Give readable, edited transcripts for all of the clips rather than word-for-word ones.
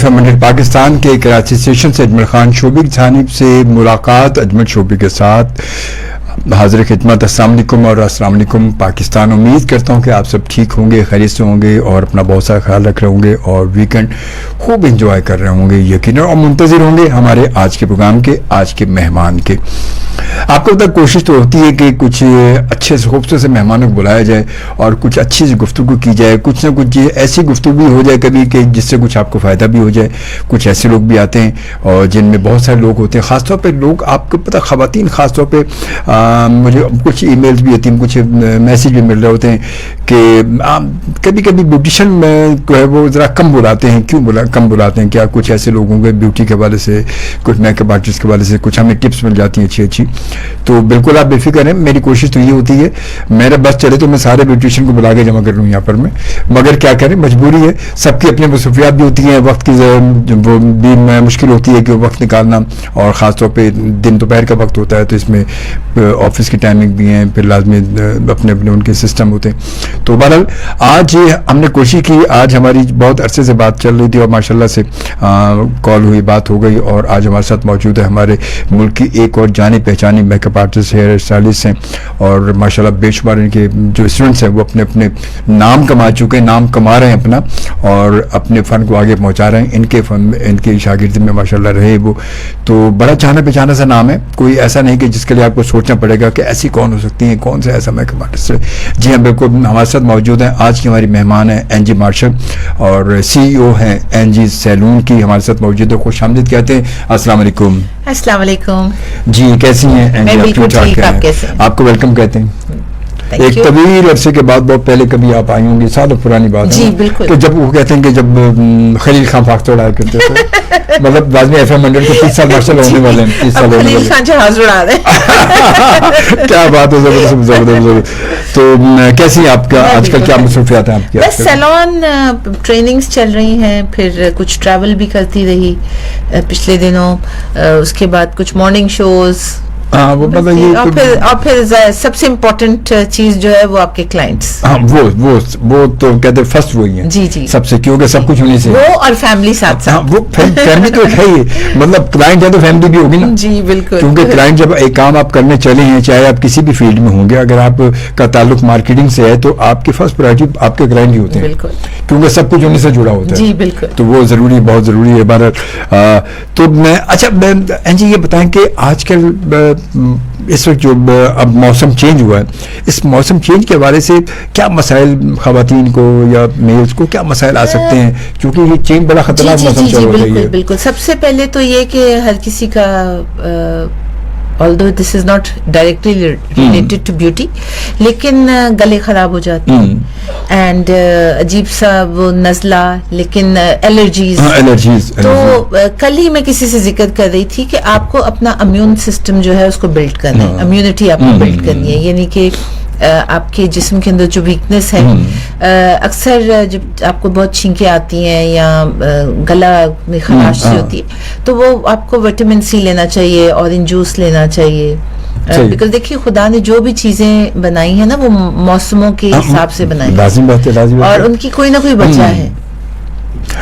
FM100 Pakistan کے Karachi station سے اجمل خان شوبی کی جانب سے ملاقات اجمل شوبی کے ساتھ. حاضر خدمت السلام علیکم اور السلام علیکم پاکستان. امید کرتا ہوں کہ آپ سب ٹھیک ہوں گے, خیریت سے ہوں گے اور اپنا بہت سارا خیال رکھ رہے ہوں گے اور ویکنڈ خوب انجوائے کر رہے ہوں گے یقیناً, اور منتظر ہوں گے ہمارے آج کے پروگرام کے, آج کے مہمان کے. آپ کو پتہ کوشش تو ہوتی ہے کہ کچھ اچھے سے خوبصورت سے مہمانوں کو بلایا جائے اور کچھ اچھی سی گفتگو کی جائے, کچھ نہ کچھ ایسی گفتگو بھی ہو جائے کبھی کہ جس سے کچھ آپ کو فائدہ بھی ہو جائے. کچھ ایسے لوگ بھی آتے ہیں اور جن میں بہت سارے لوگ ہوتے ہیں, خاص طور پہ لوگ آپ کو پتہ خواتین خاص طور پہ مجھے کچھ ای میلز بھی ہوتی ہیں, کچھ میسیج بھی مل رہے ہوتے ہیں کہ کبھی کبھی بیوٹیشین جو ہے وہ ذرا کم بلاتے ہیں. کیوں کم بلاتے ہیں؟ کیا کچھ ایسے لوگ ہوں گے بیوٹی کے حوالے سے, کچھ میک اپ آرٹسٹ کے حوالے سے کچھ ہمیں ٹپس مل جاتی ہیں اچھی. تو بالکل آپ بے فکر ہیں, میری کوشش تو یہ ہوتی ہے میرا بس چلے تو میں سارے بیوٹیشین کو بلا کے جمع کر لوں یہاں پر میں, مگر کیا کریں مجبوری ہے, سب کی اپنی مصروفیات بھی ہوتی ہیں, وقت کی وہ بھی مشکل ہوتی ہے کہ وقت نکالنا, اور خاص طور پہ دن دوپہر کا وقت ہوتا ہے تو اس میں آفس کی ٹائمنگ بھی ہیں, پھر لازمی اپنے اپنے ان کے سسٹم ہوتے ہیں. تو بہرحال آج ہم نے کوشش کی, آج ہماری بہت عرصے سے بات چل رہی تھی اور ماشاءاللہ سے کال ہوئی, بات ہو گئی, اور آج ہمارے ساتھ موجود ہے ہمارے ملک کی ایک اور جانی پہچانی make up artist, hair stylist ہیں, اور ماشاءاللہ بے شمار ان کے جو اسٹوڈنٹس ہیں وہ اپنے اپنے نام کما چکے ہیں, نام کما رہے ہیں اپنا, اور اپنے فن کو آگے پہنچا رہے ہیں. ان کے فن ان کی شاگردی میں ماشاءاللہ رہے وہ, تو بڑا جانا پہچانا سا نام ہے, کوئی ایسا نہیں کہ جس کے لیے آپ کو سوچنا پڑے گا کہ ایسی کون ہو سکتی ہیں, کون سا ایسا میک اپ آرٹسٹ ہے. جی ہاں بالکل, ہمارے ساتھ موجود ہیں آج کی ہماری مہمان ہیں این جی مارشل, اور CEO ہیں این جی سیلون کی, ہمارے ساتھ موجود ہے. خوش آمدید کہتے ہیں. السلام علیکم. السلام علیکم جی, کیسی ہیں این جی؟ بالکل ٹھیک, آپ کیسے ہیں؟ آپ کو ویلکم کہتے ہیں. ایک طویل عرصے کے بعد, بہت پہلے کبھی آپ آئی ہوں گی, سالوں پرانی بات ہے. جی بالکل. کہ جب وہ کہتے ہیں کہ جب خلیل خان فاختہ اڑایا کرتے تھے, مطلب لازمی FM100 کو 30 سال ماشاءاللہ ہونے والے ہیں, 30 سال ہونے والے ہیں. خلیل خان جہاز اڑا رہے ہیں. کیا بات ہے, زبردست. تو کیسی ہیں آپ کا آج کل, کیا مصروفیات ہیں آپ کی؟ بس سیلون ٹریننگز چل رہی ہیں, پھر کچھ ٹریول بھی کرتی رہی پچھلے دنوں, اس کے بعد کچھ مارننگ شوز, وہ اور پھر سب سے امپورٹنٹ چیز جو ہے وہ آپ کے کلائنٹس. ہاں وہ تو کہتے ہیں فرسٹ وہی ہیں. جی جی, سب سے, کیونکہ سب کچھ انہیں سے, وہ اور فیملی ساتھ ساتھ. وہ فیملی تو ہے ہی, مطلب کلائنٹ ہے تو فیملی بھی ہوگی نا. جی بالکل, کیونکہ کلائنٹ جب ایک کام آپ کرنے چلے ہیں, چاہے آپ کسی بھی فیلڈ میں ہوں گے, اگر آپ کا تعلق مارکیٹنگ سے ہے تو آپ کی فرسٹ پرائرٹی آپ کے کلائنٹ ہی ہوتے ہیں. بالکل, کیونکہ سب کچھ انہیں سے جڑا ہوتا ہے. جی بالکل, تو وہ ضروری, بہت ضروری ہے. بہرحال تو میں, اچھا این جی یہ بتائیں کہ آج کل اس وقت جو اب موسم چینج ہوا ہے, اس موسم چینج کے حوالے سے کیا مسائل خواتین کو یا میلز کو کیا مسائل آ سکتے ہیں, کیونکہ یہ چینج بڑا خطرناک موسم چل رہا ہے. بالکل بالکل. سب سے پہلے تو یہ کہ ہر کسی کا, although this is not directly related to beauty, لیکن گلے خراب ہو جاتے ہیں, اینڈ عجیب سا وہ نزلہ, لیکن الرجیز. تو کل ہی میں کسی سے ذکر کر رہی تھی کہ آپ کو اپنا امیون سسٹم جو ہے اس کو بلڈ کرنا ہے, امیونٹی آپ کو بلڈ کرنی ہے, یعنی کہ آپ کے جسم کے اندر جو ویکنس ہے, اکثر جب آپ کو بہت چھینکیں آتی ہیں یا گلا میں خراش سی ہوتی ہے تو وہ آپ کو وٹامن سی لینا چاہیے, اورنج جوس لینا چاہیے, بیکاز دیکھیے خدا نے جو بھی چیزیں بنائی ہیں نا وہ موسموں کے حساب سے بنائی ہیں, اور ان کی کوئی نہ کوئی وجہ ہے.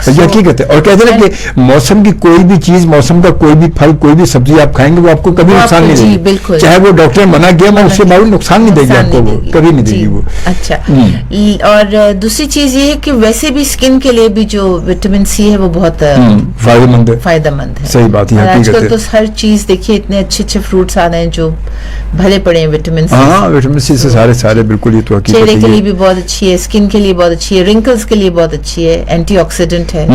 یہ حقیقت ہے, اور کہتے ہیں کہ موسم کی کوئی بھی چیز, موسم کا کوئی بھی پھل, کوئی بھی سبزی آپ کھائیں گے وہ آپ کو کبھی نقصان نہیں دے گی, چاہے وہ ڈاکٹر منع کیا, میں اس سے باوجود نقصان نہیں دے گی آپ کو, وہ کبھی نہیں دے گی وہ. اچھا, اور دوسری چیز یہ ہے کہ ویسے بھی اسکن کے لیے بھی جو وٹامن سی ہے وہ بہت فائدہ مند ہے. صحیح بات ہے. آج کل تو ہر چیز دیکھیے, اتنے اچھے اچھے فروٹس آ رہے ہیں جو بھلے پڑے ہیں وٹامن سی. ہاں وٹامن سی سے سارے بالکل. یہ تو چہرے کے لیے بھی بہت اچھی ہے, اسکن کے لیے بہت اچھی ہے, رنکلز کے لیے بہت اچھی ہے, اینٹی آکسیڈنٹ ہے.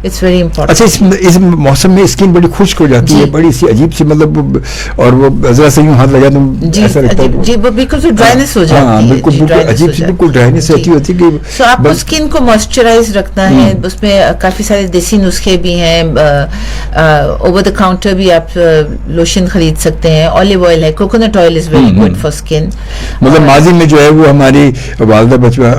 It's very important. اچھا, اس موسم میں اسکن بڑی خشک ہو جاتی ہے, بڑی سی عجیب سی, مطلب, اور وہ ذرا سے یوں ہاتھ لگا تو ایسا لگتا ہے جی بالکل ڈرائنس ہو جاتی ہے. بالکل عجیب سی, بالکل ڈرائنس ایسی ہوتی ہے کہ سو آپ کو اسکن کو موئسچرائز رکھنا ہے. اس میں کافی سارے دیسی نسخے بھی ہیں, اوور دا کاؤنٹر بھی آپ لوشن خرید سکتے ہیں, اولیو آئل ہے, coconut oil is very good for skin. مطلب ماضی میں جو ہے وہ ہماری والدہ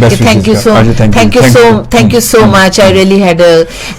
Thank you so much. I really had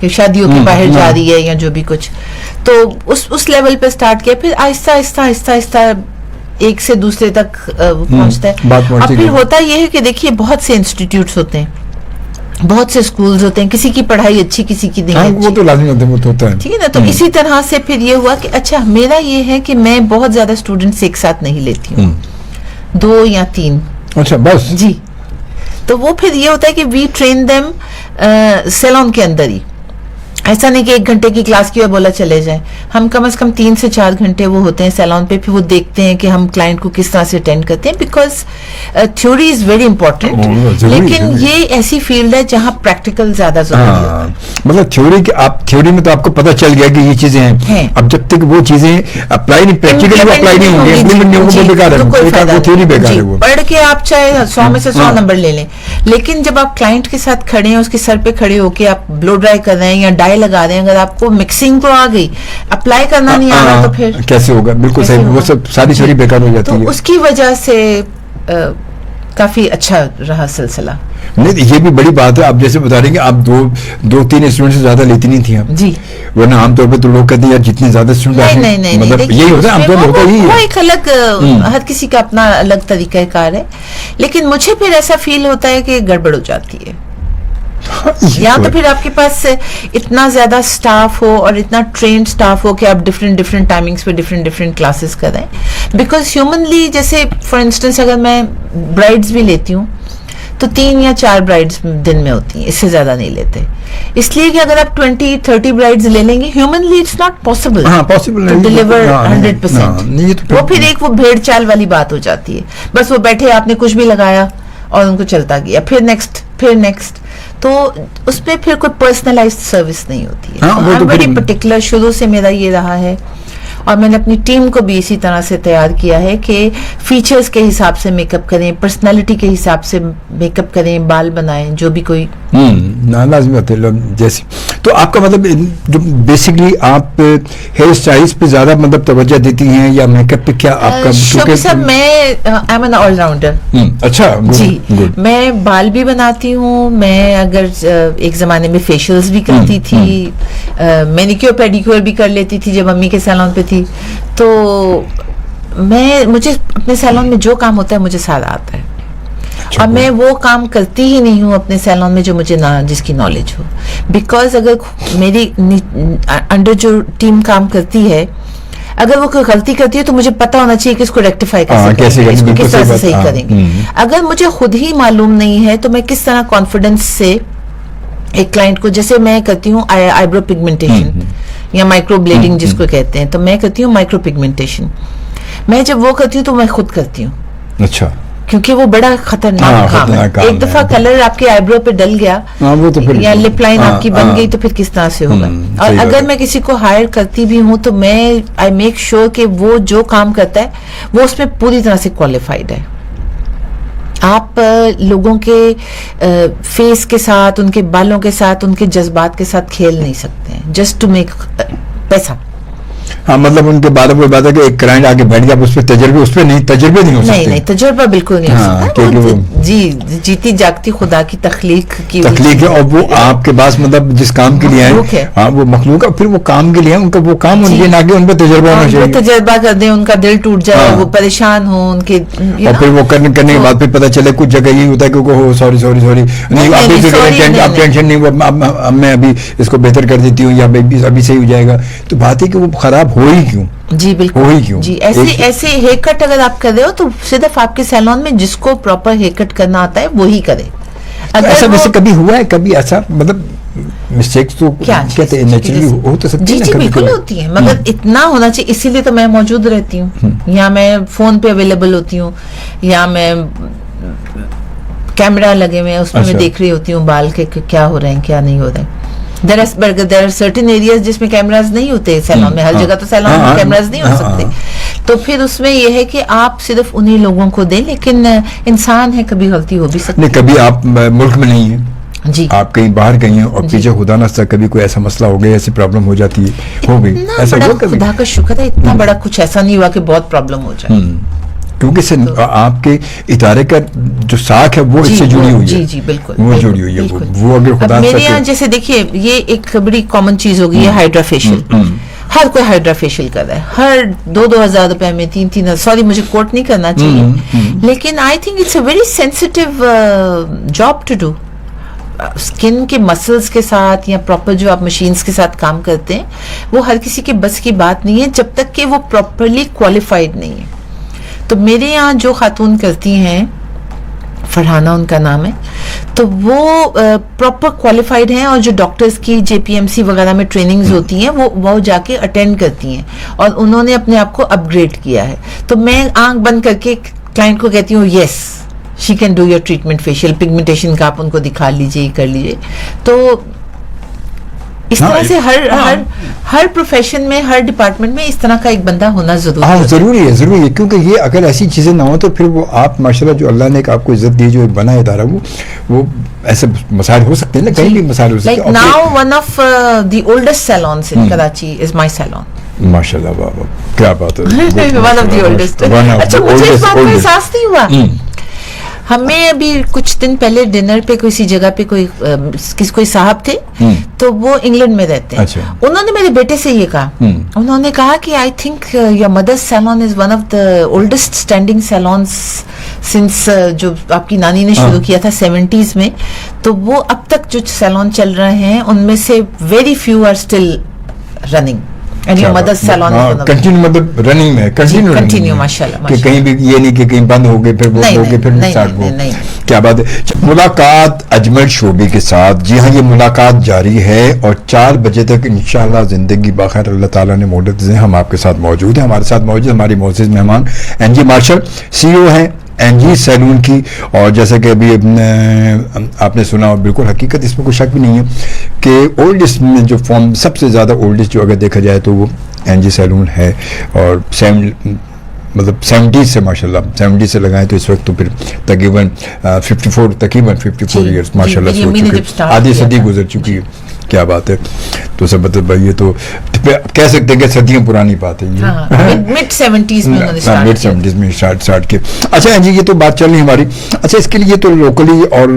کہ شادیوں کے باہر جا رہی ہے یا جو بھی کچھ, تو اس لیول پہ اسٹارٹ کیا, پھر آہستہ آہستہ آہستہ آہستہ ایک سے دوسرے تک پہنچتا ہے. اب پھر ہوتا یہ ہے کہ دیکھیے بہت سے انسٹیٹیوٹس ہوتے ہیں, بہت سے اسکولز ہوتے ہیں, کسی کی پڑھائی اچھی کسی کی نہیں اچھی, وہ تو لازمی ہوتا ہے, ٹھیک ہے نا. تو اسی طرح سے پھر یہ ہوا کہ اچھا میرا یہ ہے کہ میں بہت زیادہ اسٹوڈنٹس ایک ساتھ نہیں لیتی ہوں, 2 یا 3. اچھا بس جی. تو وہ پھر یہ ہوتا ہے کہ وی ٹرین دیم سیلون کے اندر ہی, ایسا نہیں کہ 1 گھنٹے کی کلاس کی اور بولا چلے جائیں. ہم کم از کم 3 سے 4 گھنٹے وہ ہوتے ہیں سیلون پہ, پھر وہ دیکھتے ہیں کہ ہم کلائنٹ کو کس طرح سے اٹینڈ کرتے ہیں, because theory is very important, لیکن یہ ایسی فیلڈ ہے جہاں پریکٹیکل زیادہ ضروری ہوتا ہے. مطلب تھیوری میں تو آپ کو پتا چل گیا کہ یہ چیزیں ہیں, اب جب تک وہ چیزیں اپلائی نہیں, پریکٹیکلی اپلائی نہیں ہوں گی, امپلیمنٹ نہیں ہوں گے, بیکار ہے, وہ تھیوری بیکار ہے. وہ پڑھ کے آپ چاہے 100 میں سے 100 نمبر لے لیں, لیکن جب آپ کلائنٹ کے ساتھ کھڑے ہیں, اس کے سر پہ کھڑے ہو کے آپ بلو ڈرائی کر رہے ہیں یا ڈائی لگا رہے ہیں, اگر آپ کو مکسنگ تو آ گئی, اپلائی کرنا نہیں آ رہا تو پھر کیسے ہوگا؟ بالکل صحیح, وہ سب ساری تھیوری بیکار ہو جاتی ہے. تو اس کی وجہ سے کافی اچھا رہا سلسلہ. نہیں, یہ بھی بڑی بات ہے. آپ جیسے بتا رہے ہیں کہ آپ 2-3 اسٹوڈنٹ سے زیادہ لیتی نہیں تھی آپ جی, ورنہ عام طور پہ تو لوگ کہتے ہیں یار جتنے زیادہ اسٹوڈنٹ نہیں, مطلب یہی ہوتا ہے عام طور پہ, ہوتا یہی ہے. وہ ایک الگ, ہر کسی کا اپنا الگ طریقہ کار ہے, لیکن مجھے پھر ایسا فیل ہوتا ہے کہ گڑبڑ ہو جاتی ہے. یا تو پھر آپ کے پاس اتنا زیادہ سٹاف ہو اور اتنا ٹرینڈ سٹاف ہو کہ آپ ڈفرینٹ ٹائمنگز پہ ڈفرینٹ کلاسز کریں, بیکاز ہیومنلی جیسے فار انسٹنس اگر میں برائڈز بھی لیتی ہوں تو 3 یا 4 برائڈز دن میں ہوتی ہیں, اس سے زیادہ نہیں لیتے, اس لیے کہ اگر آپ 20-30 برائڈز لے لیں گے humanly it's not possible to deliver 100%. وہ پھر ایک وہ بھیڑ چال والی بات ہو جاتی ہے, بس وہ بیٹھے, آپ نے کچھ بھی لگایا اور ان کو چلتا گیا, پھر نیکسٹ, تو اس پہ پھر کوئی پرسنلائزڈ سروس نہیں ہوتی ہے. بڑی پرٹیکولر شروع سے میرا یہ رہا ہے, اور میں نے اپنی ٹیم کو بھی اسی طرح سے تیار کیا ہے کہ فیچرز کے حساب سے میک اپ کریں, پرسنالٹی کے حساب سے میک اپ کریں, بال بنائیں, جو بھی کوئی لازمی ہوتے جیسے. تو آپ کا مطلب جو بیسکلی آپ ہیئر اسٹائلز پہ زیادہ مطلب توجہ دیتی ہیں یا میک اپ پہ, کیا آپ کا شوقی صاحب میں I am an all rounder. اچھا جی, میں بال بھی بناتی ہوں, میں اگر ایک زمانے میں فیشیلز بھی کرتی تھی, مینیکیور پیڈیکیور بھی کر لیتی تھی جب امی کے سیلون پہ تھی, تو مجھے اپنے سیلون میں جو کام ہوتا ہے مجھے سارا آتا ہے, اور میں وہ کام کرتی ہی نہیں ہوں اپنے سیلون میں جو مجھے جس کی نالج ہو, بیکاز اگر میری انڈر جو ٹیم کام کرتی ہے اگر وہ کوئی غلطی کرتی ہے تو مجھے پتا ہونا چاہیے کہ اس کو ریکٹیفائی کیسے اس کو کس طرح سے صحیح کریں گے. اگر مجھے خود ہی معلوم نہیں ہے تو میں کس طرح کانفیڈنس سے ایک کلائنٹ کو, جیسے میں کرتی ہوں آئی برو پگمنٹیشن یا مائکرو بلیڈنگ جس کو کہتے ہیں, تو میں کرتی ہوں مائکرو پگمنٹیشن. میں جب وہ کرتی ہوں تو میں خود کرتی ہوں. اچھا, کیونکہ وہ بڑا خطرناک کام ہے. ایک دفعہ کلر آپ کے آئی برو پہ ڈل گیا یا لپ لائن آپ کی بن گئی تو پھر کس طرح سے ہوگا. اور اگر میں کسی کو ہائر کرتی بھی ہوں تو میں آئی میک شیور کہ وہ جو کام کرتا ہے وہ اس میں پوری طرح سے کوالیفائڈ ہے. آپ لوگوں کے فیس کے ساتھ, ان کے بالوں کے ساتھ, ان کے جذبات کے ساتھ کھیل نہیں سکتے ہیں جسٹ ٹو میک پیسہ. ہاں, مطلب ان کے بارے میں بات ہے کہ ایک کلائنٹ آگے بیٹھ گیا, اس پہ تجربے نہیں ہو سکتے. نہیں, تجربہ بالکل نہیں ہو سکتا. جی, جیتی جاگتی خدا کی تخلیق ہے, اور وہ آپ کے پاس مطلب جس کام کے لیے ہے, ہاں وہ مخلوق ہے, پھر وہ کام کے لیے ان کا وہ کام ان کے نہ ان پہ تجربہ ہونا چاہیے. تجربہ کر دیں, ان کا دل ٹوٹ جائے, وہ پریشان ہو ان کے, اور پھر وہ کرنے کے بعد پھر پتا چلے کچھ جگہ یہ ہوتا ہے کہ سوری آپ ٹینشن نہیں, میں ابھی اس کو بہتر کر دیتی ہوں یا ابھی صحیح ہو جائے گا. تو بات ہے کہ وہ خراب ہو ہی کیوں. جی بالکل جی, ایسے ہیئر کٹ اگر آپ کر رہے ہو تو صرف آپ کے سیلون میں جس کو پراپر ہیئر کٹ کرنا آتا ہے وہی کرے. ایسا ویسے کبھی ہوا ہے, کبھی ایسا مطلب مسٹیکس تو کہتے ہیں نیچرلی ہو تو سکتی ہے. جی بالکل ہوتی ہیں, مگر اتنا ہونا چاہیے, اسی لیے تو میں موجود رہتی ہوں, یا میں فون پہ اویلیبل ہوتی ہوں, یا میں کیمرہ لگے ہوئے اس میں دیکھ رہی ہوتی ہوں بال کے کیا ہو رہے ہیں کیا نہیں ہو رہے ہیں. there are certain areas جس میں کیمراز نہیں ہوتے سیلون میں, ہر جگہ تو سیلون میں کیمراز نہیں ہو سکتے, تو پھر اس میں یہ ہے کہ آپ صرف انہی لوگوں کو دیں, لیکن انسان ہے کبھی غلطی ہو بھی سکتی ہے. کبھی آپ ملک میں نہیں ہیں, جی آپ کہیں باہر گئی ہیں اور پیچھے خدا نہ کبھی کوئی ایسا مسئلہ ہو گیا, ایسی پرابلم ہو جاتی ہے, ہو گئی ایسا ہوا کبھی؟ خدا کا شکر ہے اتنا بڑا کچھ ایسا نہیں ہوا کہ بہت پرابلم ہو جائے. کیونکہ آپ کے ادارے کا جو ساکھ ہے وہ اس سے جڑی ہوئی ہے. جی بالکل, وہ جڑی ہوئی ہے. وہ اگر خدا میرے یہاں جیسے دیکھیے یہ ایک بڑی کامن چیز ہو گئی ہے ہائیڈرا فیشیل. ہر کوئی ہائیڈرا فیشیل کر رہا ہے, ہر 2,000 روپے میں 3,000, سوری مجھے کوٹ نہیں کرنا چاہیے, لیکن I think it's a very sensitive job to do. Skin کے مسلس کے ساتھ یا پراپر جو آپ مشینز کے ساتھ کام کرتے ہیں وہ ہر کسی کے بس کی بات نہیں ہے جب تک کہ وہ پراپرلی کوالیفائڈ نہیں ہے. تو میرے یہاں جو خاتون کرتی ہیں, فرحانہ ان کا نام ہے, تو وہ پراپر کوالیفائڈ ہیں, اور جو ڈاکٹرز کی JPMC وغیرہ میں ٹریننگز ہوتی ہیں وہ جا کے اٹینڈ کرتی ہیں, اور انہوں نے اپنے آپ کو اپ گریڈ کیا ہے. تو میں آنکھ بند کر کے کلائنٹ کو کہتی ہوں yes she can do your treatment facial, pigmentation کا آپ ان کو دکھا لیجیے, کر لیجیے. تو اس طرح سے ہر پروفیشن میں, ہر ڈپارٹمنٹ میں اس طرح کا ایک بندہ ہونا ضروری ہے, کیونکہ یہ اگر ایسی چیزیں نہ ہوں تو پھر وہ آپ ماشاءاللہ جو اللہ نے آپ کو عزت دی, جو ایک بنا ادارہ وہ ایسے مسائل ہو سکتے ہیں نا, کہیں بھی مسائل ہو سکتے ہیں. Now one of the oldest salons in Karachi is my salon. ماشاءاللہ, واہ کیا بات ہے, ون آف دی اولڈسٹ. اچھا مجھے اس بات کا احساس نہیں ہوا, ہمیں ابھی کچھ دن پہلے ڈنر پہ کسی جگہ پہ کوئی صاحب تھے, تو وہ انگلینڈ میں رہتے ہیں. انہوں نے میرے بیٹے سے یہ کہا, انہوں نے کہا کہ آئی think your mother's salon is one of the oldest standing salons since, جو آپ کی نانی نے شروع کیا تھا 70s میں, تو وہ اب تک جو سیلون چل رہے ہیں ان میں سے very few are still running. Continue مطلب رننگ میں کنٹینیو ماشاءاللہ, کہ کہیں بھی یہ نہیں کہ کہیں بند ہو گئے پھر وہ ہو گئے پھر اسٹارٹ ہو. کیا بات ہے. ملاقات اجمل شعبی کے ساتھ, جی ہاں یہ ملاقات جاری ہے, اور 4 بجے تک انشاءاللہ زندگی باخیر اللہ تعالیٰ نے مہلت دی. ہم آپ کے ساتھ موجود ہیں, ہمارے ساتھ موجود ہماری معزز مہمان NG مارشل, CEO ہیں NG سیلون کی. اور جیسا کہ ابھی آپ نے سنا, اور بالکل حقیقت, اس میں کوئی شک بھی نہیں ہے کہ اولڈسٹ میں جو فارم سب سے زیادہ اولڈسٹ جو اگر دیکھا جائے تو وہ NG سیلون ہے. اور مطلب 70 سے ماشاءاللہ 70 سے لگائیں تو اس وقت تو پھر تقریباً 54 ایئرس ماشاءاللہ, آدھی صدی گزر چکی ہے. کیا بات ہے. تو سب بھائی یہ تو کہہ سکتے ہیں کہ صدیاں پرانی بات ہے, مڈ 70s میں اسٹارٹ کیا. اچھا جی, یہ تو بات چل رہی ہماری. اچھا اس کے لیے تو لوکلی اور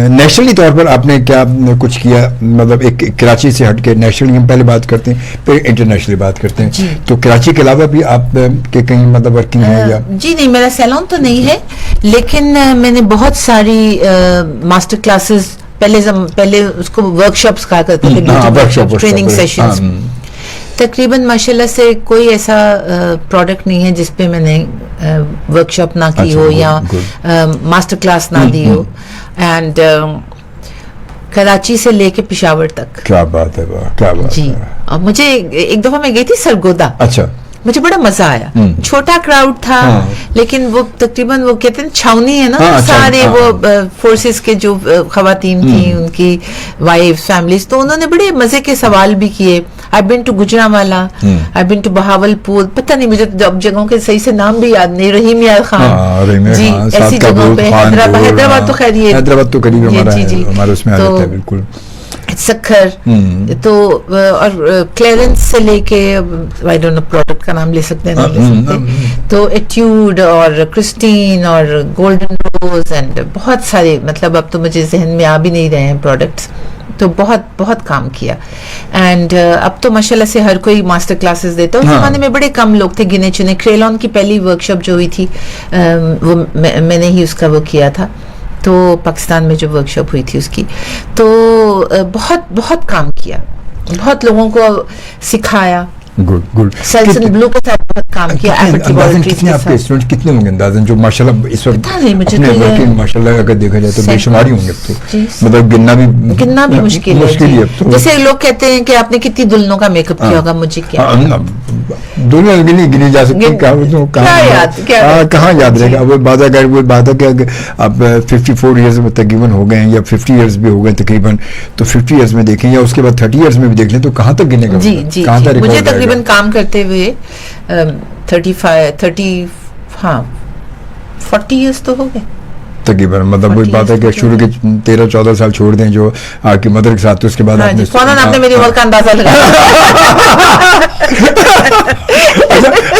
نیشنلی طور پر آپ نے کیا کچھ کیا, مطلب ایک کراچی سے ہٹ کے نیشنلی ہم پہلے بات کرتے ہیں پھر انٹرنیشنلی بات کرتے ہیں, تو کراچی کے علاوہ بھی آپ کے کہیں مطلب ورکنگ ہے یا؟ جی نہیں, میرا سیلون تو نہیں ہے, لیکن میں نے بہت ساری ماسٹر کلاسز, پہلے اس کو ورک شاپس کہا کرتے تھے, ٹریننگ سیشنز. تقریباً ماشاءاللہ سے کوئی ایسا پروڈکٹ نہیں ہے جس پہ میں نے ورک شاپ نہ کی ہو یا ماسٹر کلاس نہ دی ہو. اینڈ کراچی سے لے کے پشاور تک. کیا بات ہے, کیا بات جی. اور مجھے ایک دفعہ میں گئی تھی سرگودا. اچھا, مجھے بڑا مزہ آیا. چھوٹا کراؤڈ تھا, لیکن وہ تقریباً وہ کہتے ہیں چھاونی ہے نا, سارے وہ فورسز کے جو خواتین تھیں, ان کی وائف فیملیز, تو انہوں نے بڑے مزے کے سوال بھی کیے. I've been to Gujranwala, I've been to Bahawalpur, پتہ نہیں مجھے اب جگہوں کے صحیح سے نام بھی یاد نہیں, رحیم یار خان جی, ایسی جگہوں پہ. حیدرآباد تو خیر یہ حیدرآباد تو قریب ہمارا اس میں آ جاتا ہے بالکل. سکھر تو, اور کلیرنس سے لے کے آئی ڈونٹ نو پروڈکٹ کا نام لے سکتے ہیں نہیں لے سکتے, تو ایٹیوڈ اور کرسٹین اور گولڈن روز اینڈ بہت سارے, مطلب اب تو مجھے ذہن میں آ بھی نہیں رہے ہیں پروڈکٹس. تو بہت کام کیا. اینڈ اب تو ماشاءاللہ سے ہر کوئی ماسٹر کلاسز دیتا ہے. اس زمانے میں بڑے کم لوگ تھے, گنے چنے. کریلون کی پہلی ورک شاپ جو ہوئی تھی وہ میں نے ہی اس کا وہ کیا تھا, تو پاکستان میں جو ورک شاپ ہوئی تھی اس کی. تو بہت کام کیا, بہت لوگوں کو سکھایا. گڈ. سیلسن بلو کے ساتھ بہت کام کیا. کتنے آپ کے اسٹوڈنٹ کتنے ہوں گے اندازاً جو ماشاءاللہ اس وقت اپنے ورکنگ ماشاءاللہ اگر دیکھا جائے تو بے شمار ہی ہوں گے, تو مطلب گننا بھی مشکل ہے. جیسے لوگ کہتے ہیں کہ آپ نے کتنی دلہنوں کا میک اپ کیا ہوگا, مجھے کیا دنیا گنی جا سکتی, کہاں یاد رہے گا. وہ بات ہے کہ اب 54 ایئرز میں تقریباً ہو گئے ہیں یا 50 ایئرز بھی ہو گئے تقریباً, تو 50 ایئرز میں دیکھیں یا اس کے بعد 30 ایئرز میں بھی دیکھ لیں, تو کہاں تک گنے گا. کہاں تک مجھے تقریباً کام کرتے ہوئے 40 ایئرز تو ہو گئے تقریباً. مطلب وہی بات ہے کہ شروع کے 13-14 سال چھوڑ دیں جو آپ کی مدر کے ساتھ, اس کے بعد فوراً آپ نے میری عمر کا اندازہ لگایا.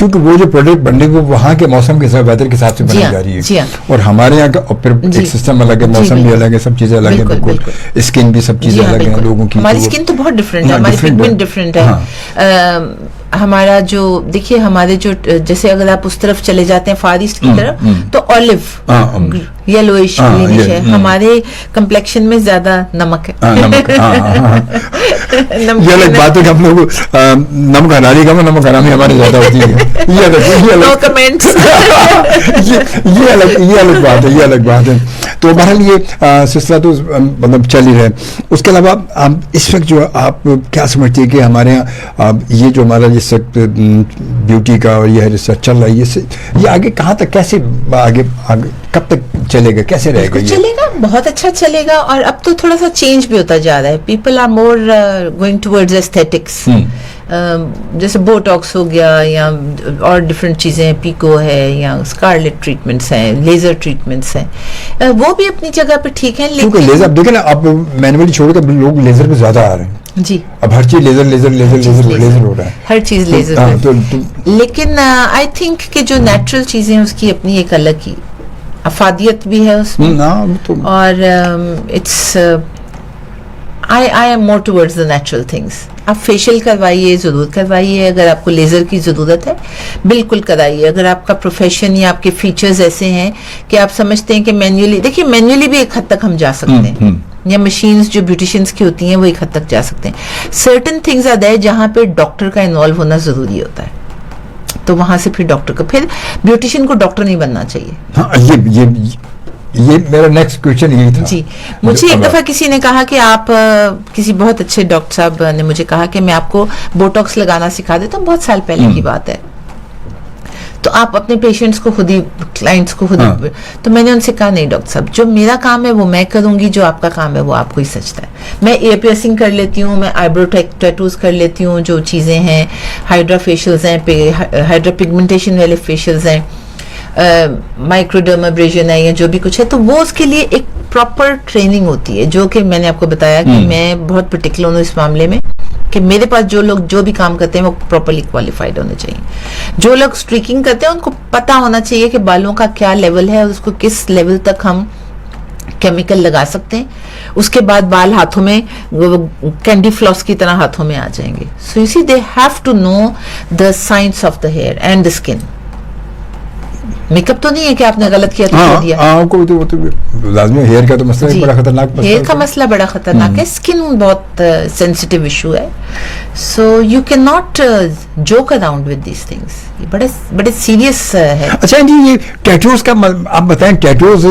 کیونکہ وہ جو پروڈکٹ بننے وہ وہاں کے موسم کے ساتھ ویدر کے حساب سے بنی جا رہی ہے, اور ہمارے یہاں کا پھر ایک سسٹم الگ ہے, موسم بھی الگ ہے, سب چیزیں الگ ہیں, بالکل اسکن بھی سب چیزیں الگ ہیں لوگوں کی. ہماری اسکن تو بہت ڈفرینٹ ہے, ہماری پگمنٹ ڈفرینٹ ہے. ہمارا جو دیکھیے ہمارے جو جیسے اگر آپ اس طرف چلے جاتے ہیں فار ایسٹ کی طرف تو اولیو یلوئش گرینش ہے, ہمارے کمپلیکشن میں زیادہ نمک ہے. یہ الگ بات ہے کہ ہم لوگ نمک حلالی کم نمک حرامی ہمارے زیادہ ہوتی ہے, یہ الگ بات ہے, یہ الگ بات ہے. تو بہرحال یہ سلسلہ تو مطلب چل ہی رہے. اس کے علاوہ اس وقت جو آپ کیا سمجھتے ہیں کہ ہمارے یہاں یہ جو ہمارا جس وقت بیوٹی کا اور یہ ریسرچ چل رہا ہے یہ آگے کہاں تک, کیسے آگے کب تک چلے گا, کیسے رہے گا؟ چلے گا, بہت اچھا چلے گا. اور اب تو تھوڑا سا چینج بھی ہوتا جا رہا ہے. People are more going towards aesthetics, جیسے بوٹاکس ہو گیا یا اور ڈفرینٹ چیزیں, پیکو ہے یا اسکارلیٹ ٹریٹمنٹس ہیں, لیزر ٹریٹمنٹس ہیں, وہ بھی اپنی جگہ پہ ٹھیک ہیں. لیکن لیزر اب دیکھیں نا, اب مینولی چھوڑ کر لوگ لیزر پہ زیادہ آ رہے ہیں. جی, اب ہر چیز laser laser laser laser laser ہو رہا ہے, ہر چیز لیزر. لیکن آئی تھنک کہ جو نیچرل چیزیں اس کی اپنی ایک الگ ہی افادیت بھی ہے اس میں, اور it's I am more towards the natural things. آپ فیشیل کروائیے, ضرور کروائیے. اگر آپ کو لیزر کی ضرورت ہے بالکل کرائیے. اگر آپ کا پروفیشن یا آپ کے فیچرز ایسے ہیں کہ آپ سمجھتے ہیں کہ مینولی, دیکھیے مینولی بھی ایک حد تک ہم جا سکتے ہیں, یا مشینز جو بیوٹیشینس کی ہوتی ہیں وہ ایک حد تک جا سکتے ہیں. سرٹن تھنگز آر دیر جہاں پہ ڈاکٹر کا انوالو ہونا ضروری ہوتا ہے, تو وہاں سے پھر ڈاکٹر کا, پھر بیوٹیشین کو ڈاکٹر نہیں بننا چاہیے. یہ میرا نیکسٹ کویشچن یہی تھا. جی, مجھے ایک دفعہ کسی نے کہا کہ آپ, کسی بہت اچھے ڈاکٹر صاحب نے مجھے کہا کہ میں آپ کو بوٹاکس لگانا سکھا دیتا ہوں, بہت سال پہلے کی بات ہے, تو آپ اپنے پیشنٹس کو خود ہی, کلائنٹس کو خود ہی. تو میں نے ان سے کہا نہیں ڈاکٹر صاحب, جو میرا کام ہے وہ میں کروں گی, جو آپ کا کام ہے وہ آپ کو ہی سچتا ہے. میں ایئر پیئرسنگ کر لیتی ہوں, میں آئی برو ٹیٹوز کر لیتی ہوں, جو چیزیں ہیں ہائیڈرا فیشیلز ہیں, ہائیڈرا پگمنٹیشن والے فیشیلز ہیں, مائکروڈرمابریشن ہے یا جو بھی کچھ ہے, تو وہ اس کے لیے ایک پراپر ٹریننگ ہوتی ہے, جو کہ میں نے آپ کو بتایا کہ میں بہت پرٹیکولر ہوں اس معاملے میں کہ میرے پاس جو لوگ جو بھی کام کرتے ہیں وہ پراپرلی کوالیفائڈ ہونے چاہیے. جو لوگ اسٹریکنگ کرتے ہیں ان کو پتا ہونا چاہیے کہ بالوں کا کیا لیول ہے اور اس کو کس لیول تک ہم کیمیکل لگا سکتے ہیں, اس کے بعد بال ہاتھوں میں کینڈی فلاس کی طرح ہاتھوں میں آ جائیں گے. So you see they have to know the science of the hair and the skin. Make up تو نہیں ہے کہ آپ نے غلط کیا تو کر دیا. لازمی ہیئر کا تو مسئلہ بڑا خطرناک, ہیئر کا مسئلہ بڑا خطرناک ہے, اسکن بہت سینسیٹیو ایشو ہے. So you can not joke around with these things, یہ بڑے سیریس ہے. اچھا جی, یہ ٹیٹوز کا آپ بتائیں, ٹیٹوز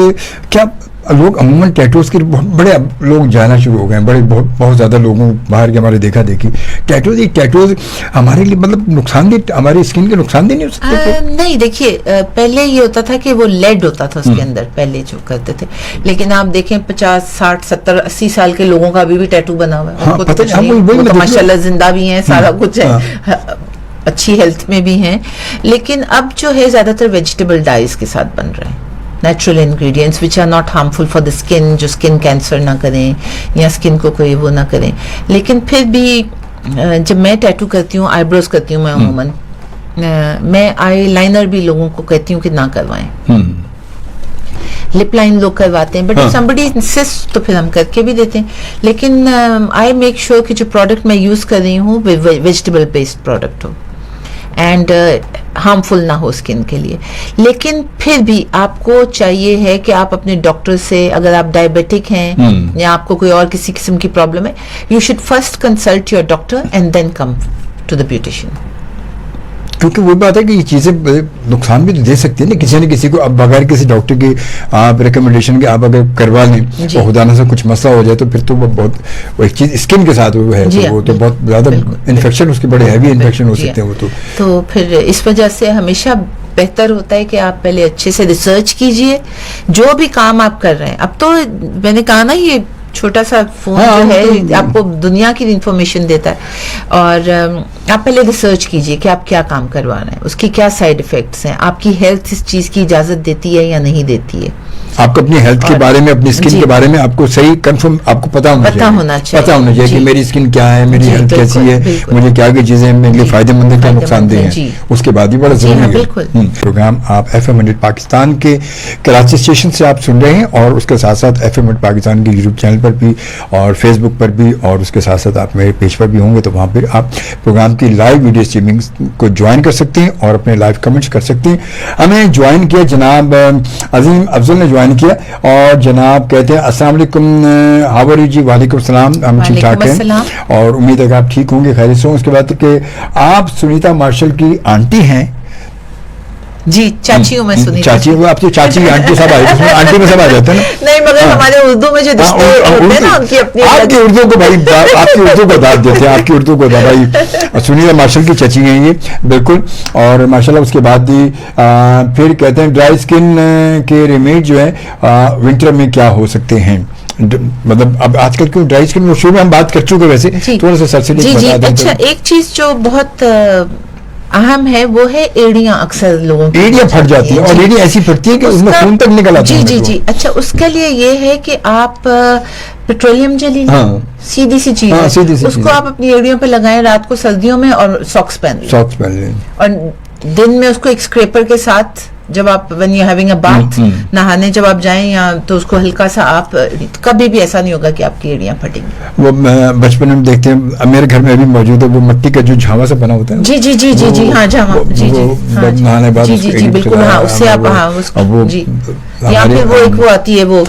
کیا لوگ عموماً ٹیٹوز کے بڑے لوگ جانا شروع ہو گئے ہیں, بڑے بہت زیادہ لوگوں باہر کے ہمارے دیکھا دیکھی. ٹیٹوز ہمارے لیے مطلب نقصان دہ, ہماری اسکن کے نقصان دہ نہیں ہو سکتے؟ نہیں, دیکھیے پہلے یہ ہوتا تھا کہ وہ لیڈ ہوتا تھا اس کے اندر پہلے جو کرتے تھے, لیکن آپ دیکھیں 50 60 70 80 سال کے لوگوں کا ابھی بھی ٹیٹو بنا ہوا ہے, ماشاء اللہ زندہ بھی ہیں, سارا کچھ ہے, اچھی ہیلتھ میں بھی ہیں. لیکن اب جو ہے زیادہ تر ویجیٹیبل ڈائز کے ساتھ بن رہے ہیں, natural ingredients which are not harmful for the skin, جو اسکن کینسر نہ کریں یا اسکن کو کوئی وہ نہ کریں. لیکن پھر بھی جب میں ٹیٹو کرتی ہوں, آئی بروز کرتی ہوں میں عموماً, میں آئی لائنر بھی لوگوں کو کہتی ہوں کہ نہ کروائیں. لپ لائن لوگ کرواتے ہیں, بٹ somebody insists تو پھر ہم کر کے بھی دیتے ہیں. لیکن آئی میک شیور کہ جو پروڈکٹ میں یوز کر رہی ہوں vegetable based product who and harmful نہ ہو اسکن کے لیے. لیکن پھر بھی آپ کو چاہیے ہے کہ آپ اپنے ڈاکٹر سے, اگر آپ ڈائبیٹک ہیں یا آپ کو کوئی اور کسی قسم کی پرابلم ہے, you should first consult your doctor and then come to the beautician. کیونکہ وہ بات ہے کہ یہ چیزیں نقصان بھی تو دے سکتی ہیں نا کسی نہ کسی کو. اب بغیر کسی ڈاکٹر کی آپ ریکمنڈیشن کے آپ اگر کروا لیں اور خدا نہ سے کچھ مسئلہ ہو جائے تو پھر تو وہ بہت, وہ ایک چیز اسکن کے ساتھ وہ ہے, وہ تو بہت زیادہ انفیکشن, اس کے بڑے ہیوی انفیکشن ہو سکتے ہیں وہ تو پھر اس وجہ سے ہمیشہ بہتر ہوتا ہے کہ آپ پہلے اچھے سے ریسرچ کیجئے جو بھی کام آپ کر رہے ہیں. اب تو میں نے کہا نا, یہ چھوٹا سا فون جو ہے آپ کو دنیا کی انفارمیشن دیتا ہے, اور آپ پہلے ریسرچ کیجئے کہ آپ کیا کام کروا رہے ہیں, اس کی کیا سائیڈ افیکٹس ہیں, آپ کی ہیلتھ اس چیز کی اجازت دیتی ہے یا نہیں دیتی ہے. آپ کو اپنی ہیلتھ کے بارے میں, اپنی اسکن کے بارے میں آپ کو صحیح کنفرم آپ کو پتا ہونا چاہیے کہ میری اسکن کیا ہے, میری ہیلتھ کیسی ہے, مجھے کیا کیا چیزیں میرے لیے فائدہ مند ہیں, کیا نقصان دہ ہیں, اس کے بعد ہی بڑا ضروری ہے. پروگرام آپ FM 100 پاکستان کے کراچی اسٹیشن سے آپ سن رہے ہیں, اور اس کے ساتھ ساتھ FM 100 پاکستان کے یوٹیوب چینل پر بھی اور فیس بک پر بھی, اور اس کے ساتھ ساتھ آپ میرے پیج پر بھی ہوں گے, تو وہاں پہ آپ پروگرام کی لائیو ویڈیو اسٹریمنگ کو جوائن کر سکتے ہیں اور اپنے لائیو کمنٹس کر سکتے ہیں. ہمیں جوائن کیا جناب عظیم افضل نے جوائن کیا, اور جناب کہتے ہیں السلام علیکم, ہاؤ آر یو جی. وعلیکم السلام, ہم ٹھیک ٹھاک ہیں اور امید ہے کہ آپ ٹھیک ہوں گے, خیریت سے ہوں. اس کے بعد کہ آپ سنیتا مارشل کی آنٹی ہیں. جی چاچی ہوں میں سنیتا. چاچی وہ آپ تو چاچی آنٹی سب آنٹی میں سب آ جاتے ہیں نا. نہیں مگر ہمارے اردو میں جو رشتے ہوتے ہیں نا ان کی اپنی, آپ کی اردو کو بھائی, آپ کی اردو کو داد دیتے ہیں, آپ کی اردو کو بھائی. سنیتا مارشل کی چچی ہیں یہ بالکل. اور ماشاءاللہ اس کے بعد پھر کہتے ہیں ڈرائی اسکن کے ریمیڈ جو ہے ونٹر میں کیا ہو سکتے ہیں, مطلب اب آج کل کیوں ڈرائی اسکن, شروع میں ہم بات کر چکے ویسے تھوڑا سا سبسڈی بتا دیں. اچھا ایک چیز جو بہت اہم ہے وہ ہے ایڑیاں. اکثر لوگوں کی ایڑیاں پھٹ جاتی ہیں, اور ایڑیاں ایسی پھٹتی ہیں کہ اس میں خون تک نکل آتا ہے. جی. اچھا اس کے لیے یہ ہے کہ آپ پیٹرولیم جیلی سیدھی سی چیز ہے, اس کو آپ اپنی ایڑیوں پہ لگائیں رات کو سردیوں میں, اور ساکس پہن لیں, اور دن میں اس کو ایک اسکریپر کے ساتھ جب آپ when you're having a bath نہانے جب آپ جائیں یا تو اس کو ہلکا سا آپ, کبھی بھی ایسا نہیں ہوگا کہ آپ کی ایڑیاں پھٹیں گی. وہ بچپن میں دیکھتے ہیں, میرے گھر میں ابھی موجود ہے وہ مٹی کا جو جھاوا سا بنا ہوتا ہے. جی ہاں جھاوا, نہانے بعد جی بالکل, ہاں اس سے آپ جی, یا پھر وہ ایک وہ آتی ہے وہ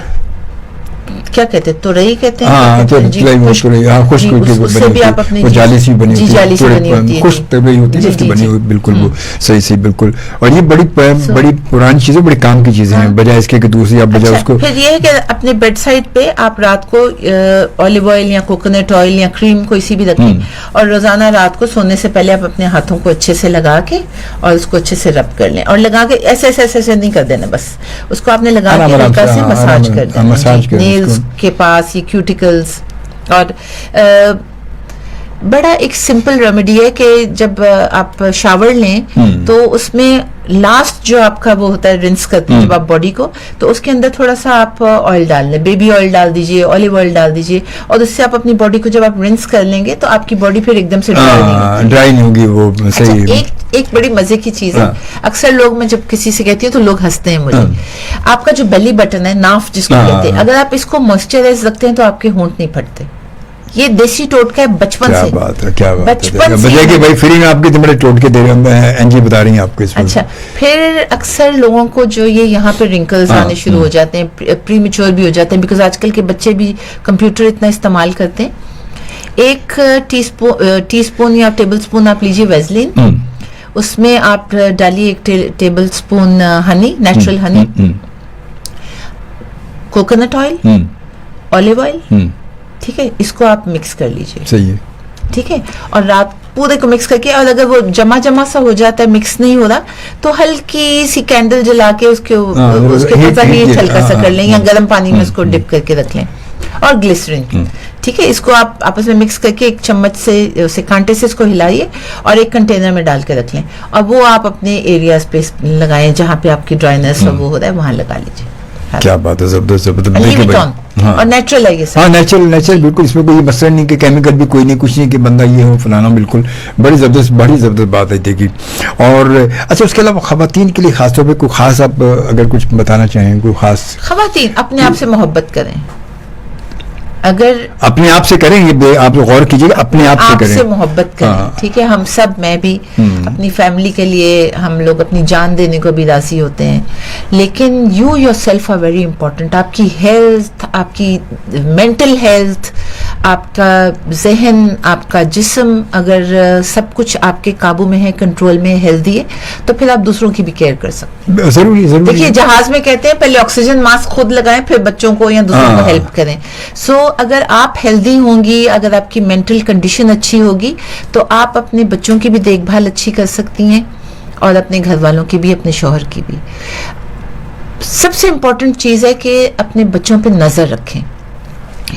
کیا کہتے ہیں, تورئی کہتے ہیں, اس سے بھی آپ اپنے جالی سی بنی ہوتی ہے, خشک تورئی ہوتی ہے اس کی بنی ہوئی, بالکل وہ صحیح بالکل. اور یہ بڑی پرانی چیزیں, بڑی کام کی چیزیں ہیں, بجائے اس کے کہ دوسری آپ بجائے اس کو. پھر یہ ہے کہ اپنے بیڈ سائڈ پہ آپ رات کو اولیو آئل یا کوکونٹ آئل یا کریم کوئی سی بھی رکھیں, اور روزانہ رات کو سونے سے پہلے آپ اپنے ہاتھوں کو اچھے سے لگا کے اور اس کو اچھے سے رب کر لیں, اور لگا کے ایسے نہیں کر دینا, بس اس کو آپ نے لگا کے ہلکا سے مساج کر دینا نیلز کے پاس, یہ کیوٹیکلز. اور بڑا ایک سمپل ریمیڈی ہے کہ جب آپ شاور لیں تو اس میں لاسٹ جو آپ کا وہ ہوتا ہے رنس کرتے ہیں جب آپ باڈی کو, تو اس کے اندر تھوڑا سا آپ آئل ڈال لیں, بیبی آئل ڈال دیجئے, اولیو آئل ڈال دیجئے, اور اس سے آپ اپنی باڈی کو جب آپ رنس کر لیں گے تو آپ کی باڈی پھر ایک دم سے ڈرائی نہیں ہوگی. وہ صحیح. ایک بڑی مزے کی چیز ہے, اکثر لوگ, میں جب کسی سے کہتی ہوں تو لوگ ہنستے ہیں مجھے, آپ کا جو بیلی بٹن ہے, ناف جس کو کہتے ہیں, اگر آپ اس کو موئسچرائز رکھتے ہیں تو آپ کے ہونٹ نہیں پھٹتے. یہ دیسی ٹوٹکا ہے بچپن سے. کیا بات ہے, بجائے کہ بھائی فری میں آپ کے بڑے ٹوٹکے دے رہے ہیں, انجی بتا رہی ہیں آپ کو اس میں. اچھا پھر اکثر لوگوں کو جو یہ یہاں پہ رنکلز آنے شروع ہو جاتے ہیں, پری میچور بھی ہو جاتے ہیں, بیکاز آج کل کے بچے بھی کمپیوٹر اتنا استعمال کرتے ہیں. ایک ٹی اسپون یا ٹیبل اسپون آپ لیجیے ویزلین, اس میں آپ ڈالیے ایک table spoon honey, natural honey, coconut oil, olive oil, ٹھیک ہے, اس کو آپ مکس کر لیجیے. صحیح ہے, ٹھیک ہے, اور رات پورے کو مکس کر کے, اور اگر وہ جمع سا ہو جاتا ہے, مکس نہیں ہو رہا, تو ہلکی سی کینڈل جلا کے اس کے ہیٹ ہلکا سا کر لیں, یا گرم پانی میں اس کو ڈپ کر کے رکھ لیں, اور گلیسرین, ٹھیک ہے, اس کو آپ آپس میں مکس کر کے ایک چمچ سے کانٹے سے اس کو ہلائیے اور ایک کنٹینر میں ڈال کے رکھ لیں, اور وہ آپ اپنے ایریاز پہ لگائیں جہاں پہ آپ کی ڈرائنس وہ ہو رہا ہے, وہاں لگا لیجیے. کیا بات ہے, زبردست. اور نیچرل ہے یہ سب. ہاں نیچرل بالکل, اس میں کوئی مسئلہ نہیں کہ کیمیکل بھی کوئی نہیں, کچھ نہیں کہ بندہ یہ ہو فلانا, بالکل بڑی زبردست بات ہے دیکھی. اور اچھا اس کے علاوہ خواتین کے لیے خاص طور پہ کوئی خاص آپ اگر کچھ بتانا چاہیں, کوئی خاص. خواتین اپنے آپ سے محبت کریں, اگر اپنے آپ سے کریں, یہ آپ غور کیجیے, اپنے آپ سے کریں, سے محبت کریں, ٹھیک ہے. ہم سب, میں بھی اپنی فیملی کے لیے ہم لوگ اپنی جان دینے کو بھی راضی ہوتے ہیں, لیکن you yourself are very important. آپ کی ہیلتھ, آپ کی مینٹل ہیلتھ, آپ کا ذہن, آپ کا جسم, اگر سب کچھ آپ کے قابو میں ہے, کنٹرول میں, ہیلدی ہے, تو پھر آپ دوسروں کی بھی کیئر کر سکتے ہیں. ضروری. دیکھیے جہاز میں کہتے ہیں پہلے آکسیجن ماسک خود لگائیں, پھر بچوں کو یا دوسروں کو ہیلپ کریں. سو اگر آپ ہیلدی ہوں گی, اگر آپ کی مینٹل کنڈیشن اچھی ہوگی, تو آپ اپنے بچوں کی بھی دیکھ بھال اچھی کر سکتی ہیں, اور اپنے گھر والوں کی بھی, اپنے شوہر کی بھی. سب سے امپورٹنٹ چیز ہے کہ اپنے بچوں پہ نظر رکھیں.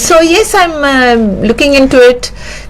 So yes, I'm looking into it,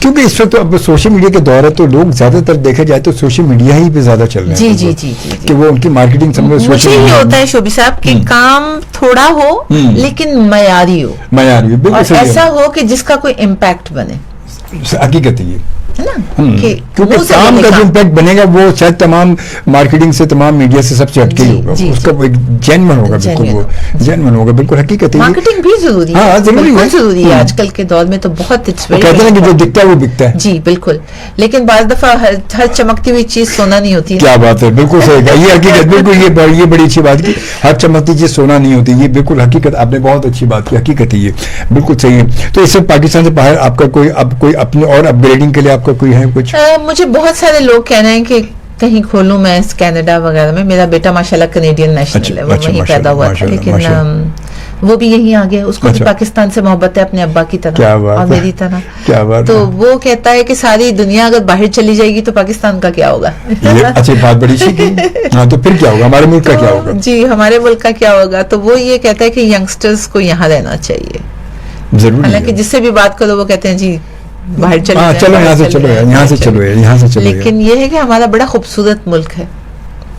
کیونکہ اس وقت اب سوشل میڈیا کے دور ہے تو لوگ زیادہ تر دیکھا جائے تو سوشل میڈیا ہی پہ زیادہ چل رہے ہیں. جی کہ وہ ان کی مارکیٹنگ سمجھو مجھے سوشل یہ میڈیا ہوتا ہے شوبی صاحب کہ کام تھوڑا ہو لیکن معیاری ہو, معیاری بالکل اور صحیح ہے. ایسا ہو کہ جس کا کوئی امپیکٹ بنے, حقیقت ہے یہ, ہے نا, کہ کیونکہ منہ سے کام بولے کا جو کام. امپیکٹ بنے گا وہ شاید تمام مارکیٹنگ سے تمام میڈیا سے سب سے ہٹ کے ہی ہوگا, اس کا ایک جینون ہوگا, بالکل وہ جینون ہوگا, بالکل حقیقت ہے. مارکیٹنگ بھی ضروری ہے, بالکل ضروری ہے آج کل کے دور میں, تو بہت کہتے ہیں کہ جو دکھتا ہے وہ بکتا ہے. جی بالکل, لیکن بعض دفعہ ہر چمکتی ہوئی چیز سونا نہیں ہوتی. کیا بات ہے, بالکل صحیح کہا, یہ حقیقت, بالکل یہ بڑی اچھی بات کی, ہر چمکتی چیز سونا نہیں ہوتی, یہ بالکل حقیقت, آپ نے بہت اچھی بات کی, حقیقت ہے یہ, بالکل صحیح ہے. تو اس سے پاکستان سے باہر آپ کا کوئی اپنی اور اپ گریڈنگ کے لیے آپ کا کوئی ہے کچھ؟ مجھے بہت سارے لوگ کہہ رہے ہیں کہ کہیں کھولوں میں کینیڈا وغیرہ میں. میرا بیٹا ماشاءاللہ کینیڈین نیشنل ہے, وہ وہیں پیدا ہوا تھا, لیکن وہ بھی یہیں آ گیا, اس کو بھی پاکستان سے محبت ہے اپنے ابا کی طرح اور میری طرح. تو وہ کہتا ہے کہ ساری دنیا اگر باہر چلی جائے گی تو پاکستان کا کیا ہوگا. اچھی بات, بڑی اچھی. ہاں تو پھر کیا ہوگا, ہمارے ملک کا کیا ہوگا؟ جی ہمارے ملک کا کیا ہوگا. تو وہ یہ کہتا ہے کہ ینگسٹرز کو یہاں رہنا چاہیے, حالانکہ جس سے بھی بات کرو وہ کہتے ہیں جی باہر چلو یہاں سے چلو. لیکن یہ ہے کہ ہمارا بڑا خوبصورت ملک ہے,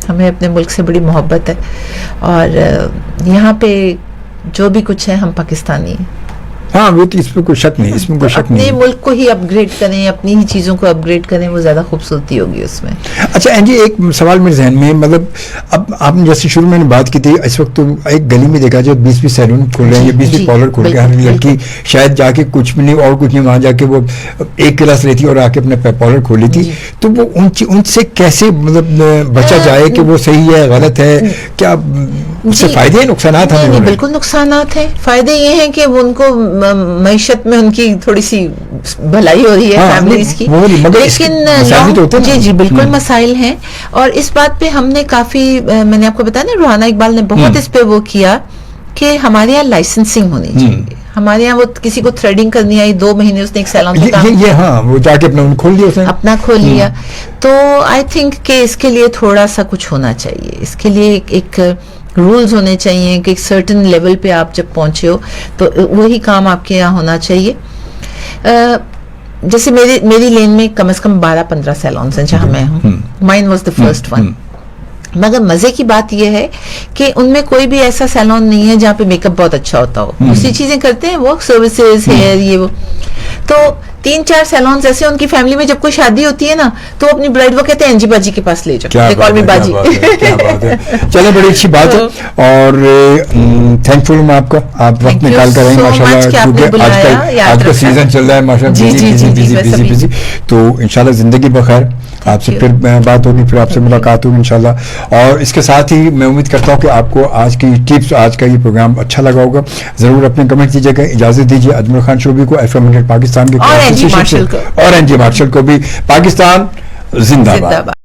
ہمیں اپنے ملک سے بڑی محبت ہے, اور یہاں پہ جو بھی کچھ ہے ہم پاکستانی ہیں. ہاں وہ تو اس میں کوئی شک نہیں, اس میں کوئی شک نہیں. اپنے ملک کو ہی اپ گریڈ کریں, اپنی ہی چیزوں کو اپ گریڈ کریں, وہ زیادہ خوبصورتی ہوگی اس میں. اچھا جی, ایک سوال میرے ذہن میں, مطلب اب آپ نے جیسے شروع میں نے بات کی تھی, اس وقت تو ایک گلی میں دیکھا جائے 20 سیلون کھول رہے ہیں, یا 20 پارلر کھول رہے ہیں, ہر لڑکی شاید جا کے کچھ بھی نہیں اور کچھ نہیں, وہاں جا کے وہ ایک کلاس لیتی اور آ کے اپنا پارلر کھول لیتی. تو وہ ان سے کیسے مطلب بچا جائے کہ وہ صحیح ہے غلط ہے, کیا اس سے فائدے ہیں نقصانات ہیں؟ بالکل نقصانات ہیں. فائدے یہ ہیں کہ ان کو معیشت میں ان کی تھوڑی سی بھلائی ہو رہی ہے فیملیز کی, لیکن جی بالکل مسائل ہیں. اور اس بات پہ ہم نے کافی, میں نے آپ کو بتایا نا, روحانہ اقبال نے بہت اس پہ وہ کیا کہ ہمارے یہاں لائسنسنگ ہونی چاہیے. ہمارے یہاں وہ کسی کو تھریڈنگ کرنی آئی 2 مہینے اس نے ایک سیلون وہ جا کے اپنا کھول لیا. تو آئی تھنک کہ اس کے لیے تھوڑا سا کچھ ہونا چاہیے, اس کے لیے ایک رولز ہونے چاہیے کہ ایک سرٹن لیول پہ آپ جب پہنچے ہو تو وہی کام آپ کے یہاں ہونا چاہیے. جیسے میری لین میں کم از کم 12-15 سیلونز ہیں جہاں میں ہوں, mine was the first one. مگر مزے کی بات یہ ہے کہ ان میں کوئی بھی ایسا سیلون نہیں ہے جہاں پہ میک اپ بہت اچھا ہوتا ہو. دوسری چیزیں کرتے ہیں, ورک سروسز, ہیئر, یہ وہ. تو 3-4 سیلونز ایسے, ان کی فیملی میں جب کوئی شادی ہوتی ہے نا تو اپنی برائڈ وہ کہتے ہیں انجی باجی کے پاس لے جاؤ, کال می باجی. چلیں بڑی اچھی بات ہے, اور تھینک فل ہوں آپ کا, آپ وقت نکال کر رہے ہیں ماشاءاللہ, کیونکہ آج کا سیزن چل رہا ہے ماشاءاللہ, بزی. تو انشاءاللہ زندگی بخیر, آپ سے پھر بات ہوگی, پھر آپ سے ملاقات ہوگی انشاءاللہ. اور اس کے ساتھ ہی میں امید کرتا ہوں کہ آپ کو آج کی ٹپس, آج کا یہ پروگرام اچھا لگا ہوگا. ضرور اپنے کمنٹ دیجیے گا. اجازت دیجیے اجمل خان شوبی کو, FM 100 پاکستان کے, اور این جی مارشل کو بھی. پاکستان زندہ باد.